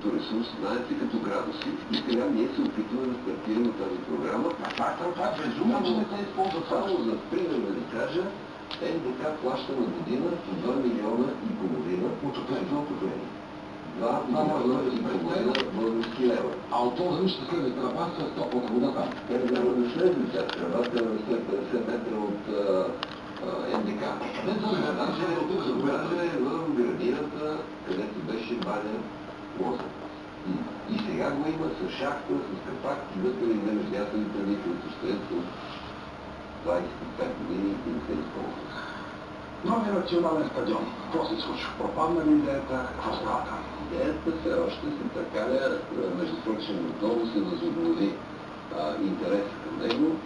като ресурс, знаете, като градуси. И сега ние се опитваме да стартираме тази програма. Това е безумно, че не се използва само за пример да ви кажа, НДК плаща на година 2 милиона и половина отопление. 2 милиона и половина български лева. А от този ще следва тръба с топлата вода там. Не следва тя тръбата на 150 метра от НДК. Даже в градината, където беше баня лоза. И сега го има с шахта, с капак, вътре и междятели тръби, които стоят от 25 години и не се използват. Нови национален стадион. Какво се случва? Пропадна ли идеята? Какво става там? Идеята все още се търкаля, между прочим, отново се възобнови интерес към него.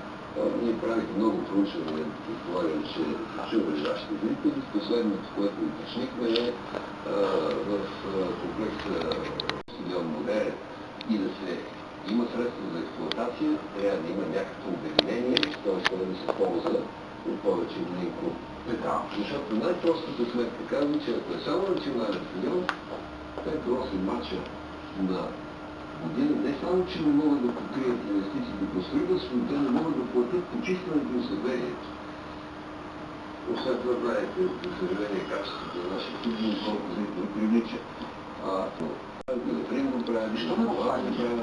Ние правихме много проучвания, предполагам, че чували вашите зрители. Последното, което уточнихме е в комплекса стадион Модерен и да се има средства за експлоатация, трябва да има някакво обединение, т.е. той да се ползва от повече от един клуб. Защото най-простата сметка казва, че ако е само национален стадион, 5-8 мача на година, не само, че не могат да покрият инвестициите по строителството, те не могат да платят почистването на съдвението. Освен това, знаете, за съжаление, качеството на нашия футбол, колко зрители привлича. Елефрин го прави, защо не го правим?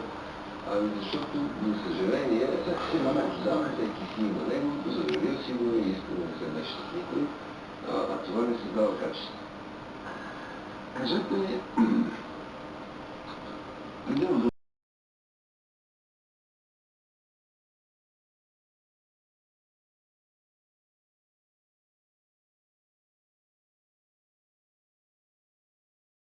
Защото, за съжаление, всеки си има неговото, заявил си го и иска да не се нещо с никой, а това не създава качество. Кажете,